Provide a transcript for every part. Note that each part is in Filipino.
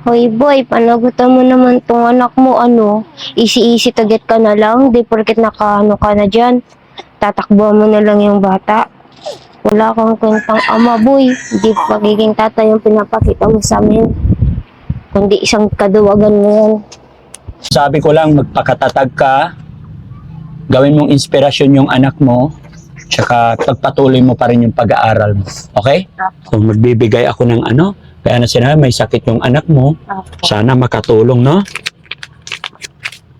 Hoy boy, panagutan mo naman tong anak mo, ano? Easy-easy target ka na lang, di porket nakaano ka na dyan. Tatakbo mo na lang yung bata. Wala kang kwentang ama, boy. Di pagiging tatay yung pinapakita mo sa amin. Kundi isang kaduwagan mo yan. Sabi ko lang, magpakatatag ka, gawin mong inspirasyon yung anak mo, tsaka pagpatuloy mo pa rin yung pag-aaral mo. Okay? Kung magbibigay ako ng ano, kaya na sinabi, may sakit yung anak mo, Apo. sana makatulong, no?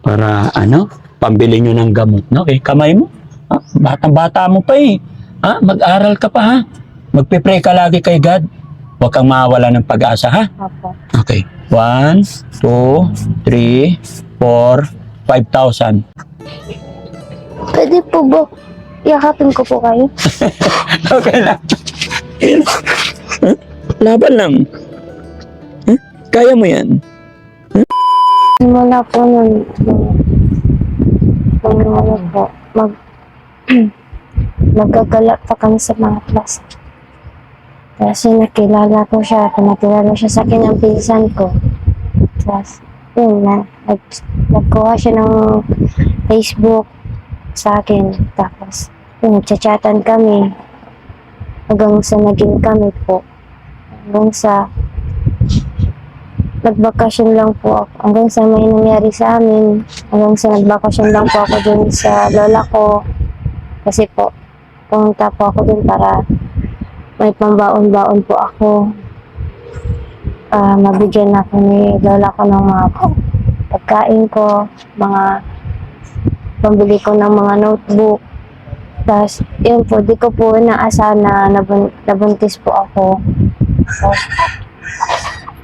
Para, ano, pambili nyo ng gamot, no? Okay, kamay mo. Ha? Batang-bata mo pa eh. Ha? Mag-aral ka pa, ha? Magpipray ka lagi kay God. Huwag kang mawala ng pag-asa, ha? Apo. Okay. 1, 2, 3, 4, 5,000. Pwede po ba? Yakapin ko po kayo. Okay lang. Laban lang. Huh? Kaya mo yan. Simula po nun, ano po, nagagala pa kami sa mga class. Kasi nakilala ko siya, pinakilala siya sa akin ang pinsan ko. Tapos, yun na, nagkuha siya ng Facebook sa akin. Tapos, yun, nagchat-chatan kami. Hanggang sa naging kami po. Hanggang sa nagbakasyon lang po ako. Hanggang sa may nangyari sa amin. Hanggang sa nagbakasyon lang po ako dun sa lola ko. Kasi po, pumunta po ako dun para may pambaon-baon po ako. Mabigyan ako ni lola ko ng mga pagkain ko, mga pambili ko ng mga notebook. Tapos, yun po, di ko po inaasahan na nabuntis po ako. Tapos,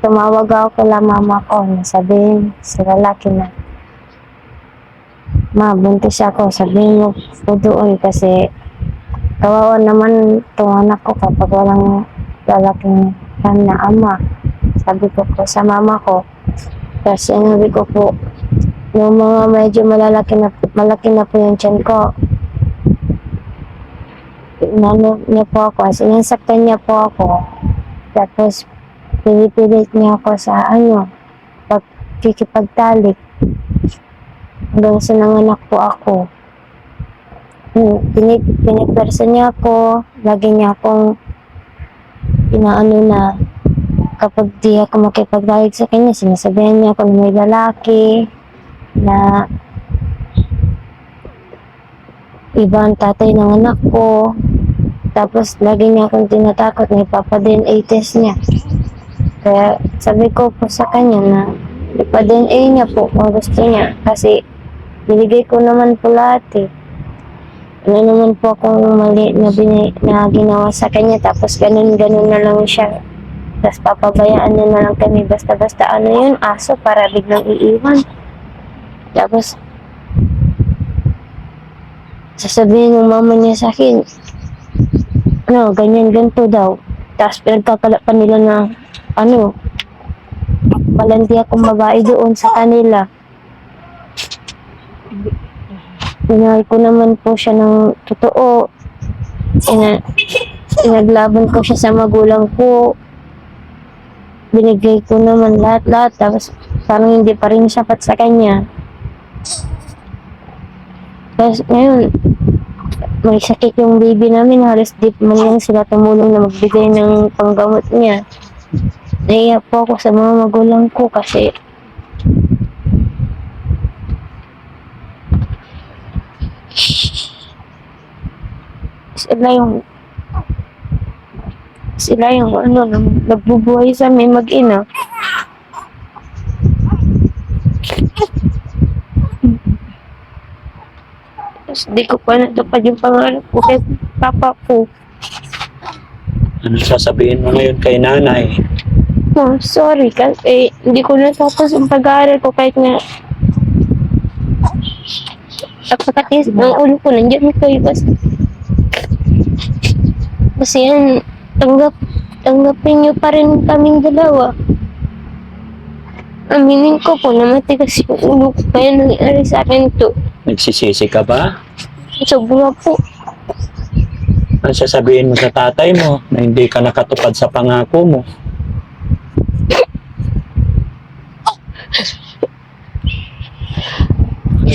tumawag ako kala mama ko, nasabihin sa lalaki na, ma, buntis ako, sabihin mo po doon kasi kawawa naman itong anak ko kapag walang lalaking na ama. Sabi ko po sa mama ko. Tapos sinabi ko po, yung mga medyo malaki na po yung tiyan ko. Inano niya po ako, sinasaktan niya po ako. Tapos pinipilit niya ako sa pagkikipagtalik. Hanggang sa nanganak po ako. Pinipersa niya ako, lagi niya akong inaano na kapag di ako makipagdayag sa kanya, sinasabihan niya ako na may lalaki, na iba ang tatay ng anak ko. Tapos lagi niya akong tinatakot na ipapa-DNA test niya. Kaya sabi ko po sa kanya na ipa-DNA niya po kung gusto niya. Kasi binigay ko naman po lahat eh. Ano naman po akong mali na ginawa sa kanya. Tapos ganun-ganun na lang siya. Tapos papabayaan niya na lang kami. Basta-basta ano yun, aso para biglang iiwan. Tapos sasabihin ng mama niya sa akin, ano, ganyan, ganito daw. Tapos pinagkakala nila na, ano, malandi akong babae doon sa kanila. Pinahal ko naman po siya ng totoo. Inaglaban ko siya sa magulang ko. Binigay ko naman lahat-lahat. Tapos parang hindi pa rin sapat sa kanya. Tapos ngayon, may sakit yung baby namin. Halos di man lang sila tumulong na magbigay ng panggamot niya. Naiya po ako sa mga magulang ko kasi sila yung ano, nagbubuhay sa amin mag-ina. Tapos di ko pa natupad yung pangarap ko kay papa ko. Ano sasabihin mo ngayon kay nanay? Oh, sorry kasi hindi ko natapos yung pag-aaral ko kahit nga pagkakatiis ng ulo ko nandiyan kayo kasi yan tanggapin niyo pa rin kaming dalawa. Aminin ko po na matigas yung ulo ko kaya nangyari sa akin to. Nagsisisi ka ba? Sobra po. Ano sasabihin mo sa tatay mo na hindi ka nakatupad sa pangako mo?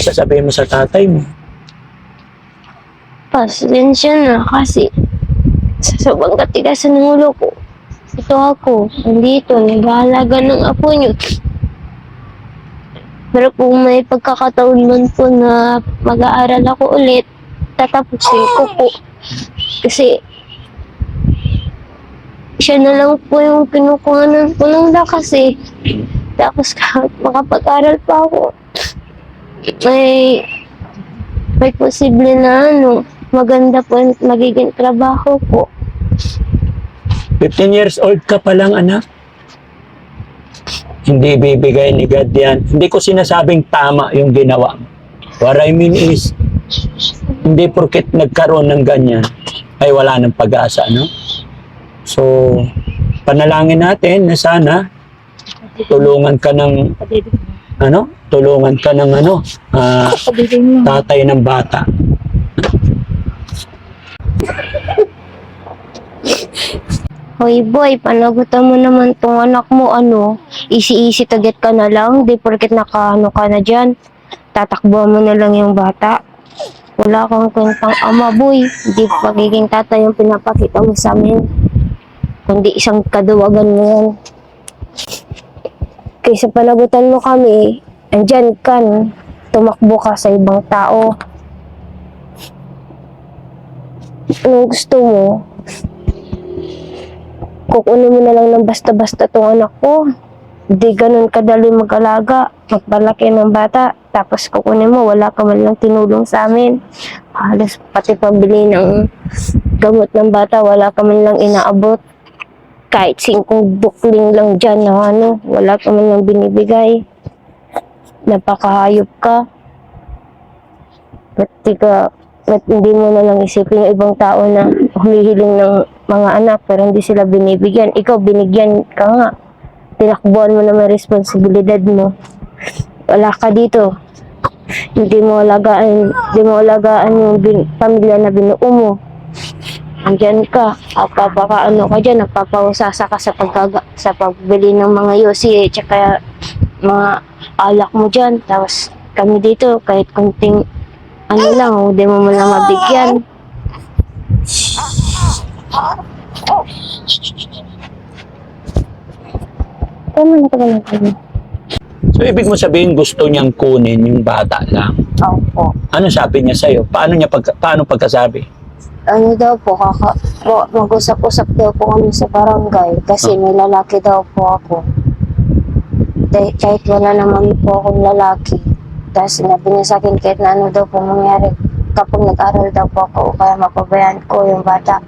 sasabihin mo sa tatay mo? Pasensya na kasi sa sobrang katigasan ng ulo ko. Ito ako, nandito, nag-aalaga ng apo niyo. Pero kung may pagkakataon man po na mag-aaral ako ulit, tatapusin ko po. Kasi siya na lang po yung kinukuhanan ko ng lakas eh. Tapos kahit makapag-aral pa ako, may posible na maganda po yung magiging trabaho ko. 15 years old ka pa lang, anak. Hindi bibigay ni God yan. Hindi ko sinasabing tama yung ginawa mo. What I mean is, hindi porket nagkaroon ng ganyan, ay wala ng pag-asa, no? So, panalangin natin na sana tulungan ka ng tatay ng bata. Hoy boy, panagutan mo naman tong anak mo, easy-easy target ka na lang, di porket ka na dyan, tatakbuhan mo na lang yung bata. Wala kang kwentang ama boy, di pagiging tatay yung pinapakita mo sa amin, kundi isang kaduwagan mo yan. Kaysa panagutan mo kami, andyan ka, tumakbo ka sa ibang tao. Anong gusto mo? Kukunin mo na lang ng basta-basta tong anak ko. Di ganun kadali mag-alaga, magpalaki ng bata. Tapos kukunin mo, wala ka man lang tinulong sa amin. Halos pati pambili ng gamot ng bata, wala ka man lang inaabot. Kahit 5 bukling lang dyan na wala ka man lang binibigay. Napakahayop ka. Ba't hindi mo na lang isipin yung ibang tao na humihiling ng mga anak pero hindi sila binibigyan. Ikaw, binigyan ka nga. Tinakbuhan mo naman responsibilidad mo. Wala ka dito. Hindi mo alagaan yung pamilya na binuo mo. Andyan ka. Ka dyan. Nagpapausasa ka sa pagbili ng mga yosi tsaka mga alak mo dyan. Tapos kami dito, kahit kunting hindi mo lang mabigyan. So, ibig mo sabihin gusto niyang kunin yung bata lang? Opo. Ano sabi niya sa'yo? Paano pagkasabi? Mag-usap-usap daw po kami sa barangay kasi may lalaki daw po ako. Kahit wala naman po akong lalaki. Tapos sinabi niya sa akin kahit na daw po mangyari kapag nag-aral daw po ako kaya mapabayaan ko yung bata.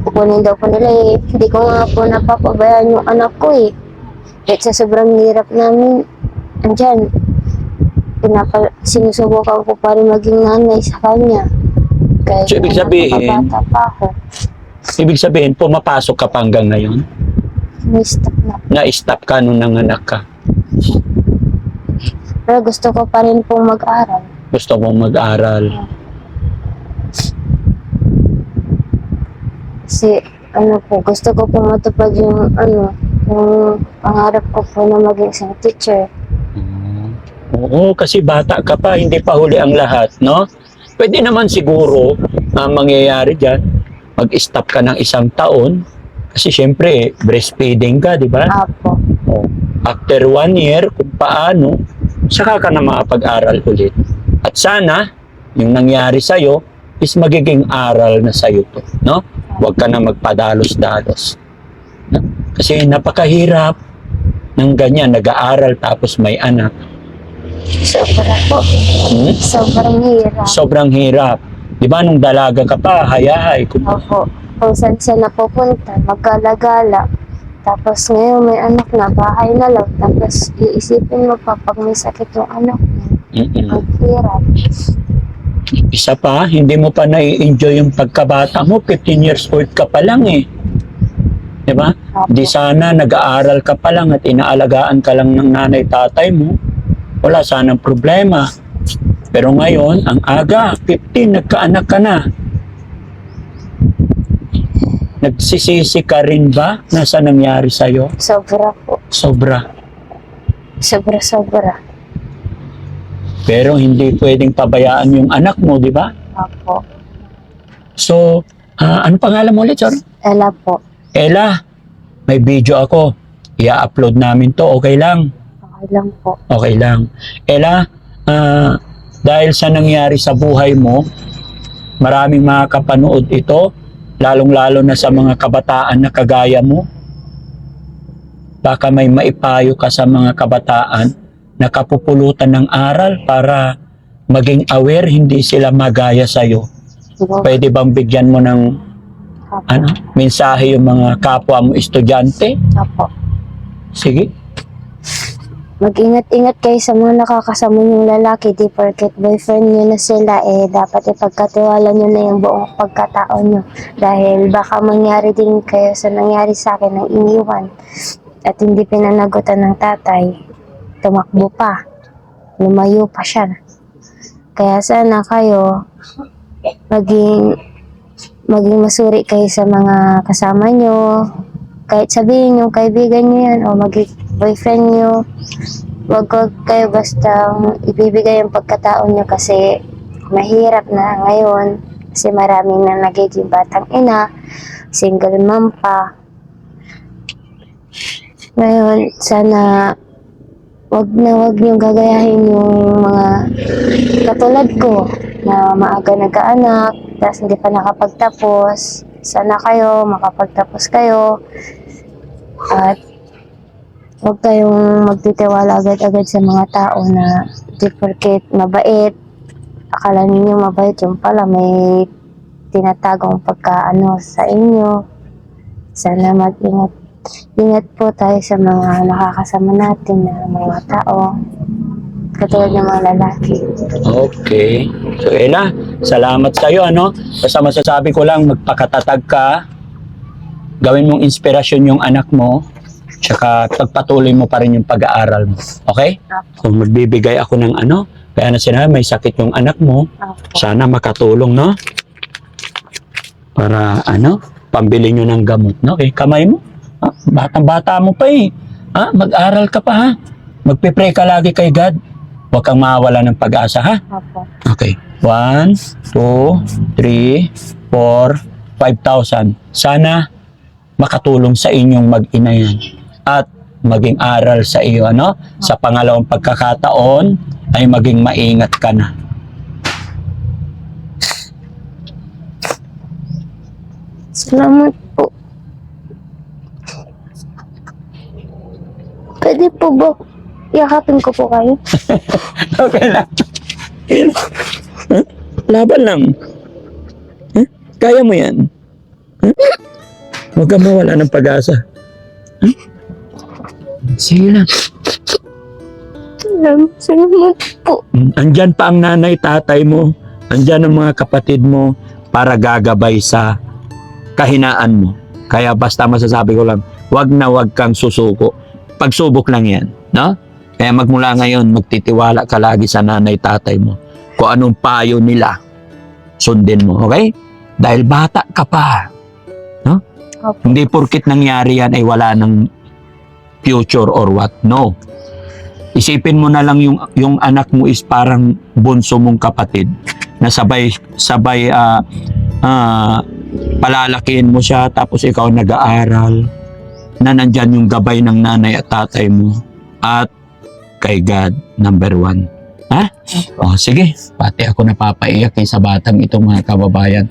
Kukunin daw po nila eh. Hindi ko nga po napapabayaan yung anak ko eh. Kahit sa sobrang hirap namin, andyan, sinusubukan ko pa rin maging nanay sa kanya. Kahit So, ibig sabihin, napakabata pa ako. pumapasok ka pa hanggang ngayon? Stop na. Na-stop ka nung nanganak ka? Pero gusto ko pa rin pong mag-aral. Gusto mong mag-aral? Kasi, gusto ko pong matupad yung, yung pangarap ko po na maging isang teacher. Oo, kasi bata ka pa, hindi pa huli ang lahat, no? Pwede naman siguro mangyayari dyan, mag-stop ka ng 1 taon, kasi syempre, breastfeeding ka, di ba? Apo. Oh. After 1 year, kung paano, saka ka na makapag-aral ulit. At sana, yung nangyari sa'yo, is magiging aral na sa'yo to, no? Huwag ka na magpadalos-dalos. No? Kasi napakahirap ng ganyan, nag-aaral tapos may anak. Sobra po. Sobrang hirap. Sobrang hirap. Di ba, nung dalaga ka pa, hayahay. Opo. Kung saan siya napupunta, maggalagala. Tapos ngayon may anak na, bahay na lang. Tapos iisipin mo pa pag may sakit yung anak mo. Ang hirap. Isa pa, hindi mo pa nai-enjoy yung pagkabata mo. 15 years old ka pa lang eh. Di ba? Di sana nag-aaral ka pa lang at inaalagaan ka lang ng nanay tatay mo. Wala sanang problema. Pero ngayon, ang aga, 15, nagkaanak ka na. Nagsisisi ka rin ba na sa nangyari sa'yo? Sobra po. Sobra. Sobra. Pero hindi pwedeng pabayaan yung anak mo, di ba? Opo. So, ano pangalan mo ulit, sir? Ella po. Ella, may video ako. I-upload namin to. Okay lang? Okay lang po. Okay lang. Ella, dahil sa nangyari sa buhay mo, maraming makakapanood ito, lalong-lalo na sa mga kabataan na kagaya mo. Baka may maipayo ka sa mga kabataan na kapupulutan ng aral para maging aware, hindi sila magaya sa'yo. Siguro. Pwede bang bigyan mo ng Opo. mensahe yung mga kapwa mo estudyante? Opo. Sige. Mag-ingat-ingat kayo sa mga nakakasama niyong lalaki. Di porket boyfriend niyo na sila, dapat ipagkatiwala niyo na yung buong pagkatao niyo. Dahil baka mangyari din kayo sa nangyari sa akin ng iniwan. At hindi pinanagutan ng tatay. Tumakbo pa. Lumayo pa siya. Kaya sana kayo maging masuri kayo sa mga kasama niyo. Kahit sabihin yung kaibigan niyo yan o maging boyfriend niyo, wag kayo basta ibibigay yung pagkatao niyo kasi mahirap na ngayon kasi maraming na nagiging batang ina, single mom pa. Ngayon, sana wag niyong gagayahin yung mga katulad ko na maaga nagkaanak, tapos hindi pa nakapagtapos. Sana kayo, makapagtapos kayo. At huwag kayong magtitiwala agad-agad sa mga tao na di porket mabait. Akala ninyo mabait, yung pala may tinatagong pagkaano sa inyo. Sana mag-ingat. Ingat po tayo sa mga nakakasama natin na mga tao. Katulad ng mga lalaki. Okay. So, Ella, salamat sa'yo, ano? Basta masasabi ko lang, magpakatatag ka, gawin mong inspirasyon yung anak mo, tsaka pagpatuloy mo pa rin yung pag-aaral mo. Okay? Kung magbibigay ako ng ano, kaya na sinabi, may sakit yung anak mo, sana makatulong, no? Para, pambili nyo ng gamot, no? Okay, kamay mo. Batang-bata mo pa eh. Mag-aral ka pa, ha? Magpipray ka lagi kay God. Huwag kang mawala ng pag-asa, ha? Opo. Okay. 1, 2, 3, 4, 5,000. Sana makatulong sa inyong mag-ina yan. At maging aral sa iyo, ano? Sa pangalawang pagkakataon ay maging maingat ka na. Salamat po. Pwede po ba yakapin ko po kayo? Okay lang. Laban lang. Kaya mo yan. Huwag kang mawala ng pag-asa. Sige lang. Salamat po. Andyan pa ang nanay, tatay mo. Andyan ang mga kapatid mo para gagabay sa kahinaan mo. Kaya basta masasabi ko lang, wag na wag kang susuko. Pagsubok lang yan, no? Kaya magmula ngayon, magtitiwala ka lagi sa nanay, tatay mo. Kung anong payo nila, sundin mo, okay? Dahil bata ka pa, no? Opo. Hindi porkit nangyari yan ay wala ng future or what, no. Isipin mo na lang yung anak mo is parang bunso mong kapatid na sabay palalakihin mo siya tapos ikaw nag-aaral na nandyan yung gabay ng nanay at tatay mo at kay God, number 1. Ha? O, sige. Pati ako napapaiyak sa batang ito, mga kababayan.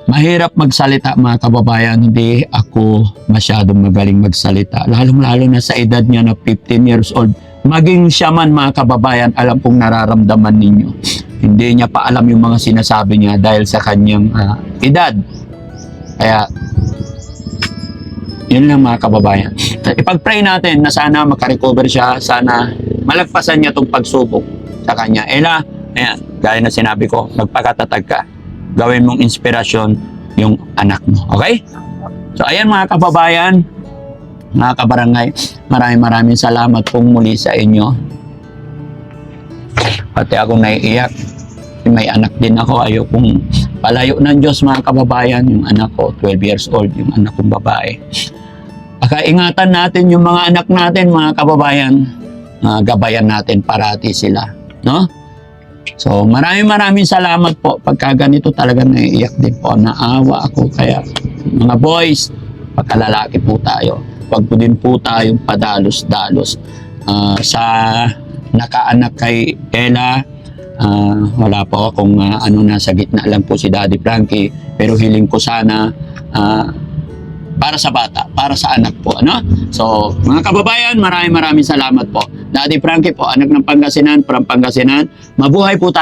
Mahirap magsalita, mga kababayan. Hindi ako masyadong magaling magsalita. Lalong-lalo na sa edad niya na 15 years old. Maging siya man, mga kababayan, alam kong nararamdaman ninyo. Hindi niya pa alam yung mga sinasabi niya dahil sa kanyang edad. Kaya, yun lang, mga kababayan. Ipag-pray natin na sana makarecover siya, sana malagpasan niya itong pagsubok sa kanya. Ella, ayan, gaya na sinabi ko, magpakatatag ka. Gawin mong inspirasyon yung anak mo. Okay? So, ayan, mga kababayan, mga kabarangay, maraming salamat pong muli sa inyo. Pati ako naiiyak. May anak din ako. Ayokong palayo ng Diyos, mga kababayan. Yung anak ko, 12 years old, yung anak kong babae. Pagkaingatan natin yung mga anak natin, mga kababayan. gabayan natin parati sila, no? So, maraming salamat po. Pagka ganito talaga naiiyak din po. Naawa ako. Kaya, mga boys, pagkalalaki po tayo. Huwag po din po tayong padalos-dalos. Sa nakaanak kay Ella, wala po akong nasa gitna lang po si Daddy Frankie. Pero hiling ko sana para sa bata, para sa anak po, ano? So, mga kababayan, maraming salamat po. Daddy Frankie po, anak ng Pangasinan, from Pangasinan. Mabuhay po tayo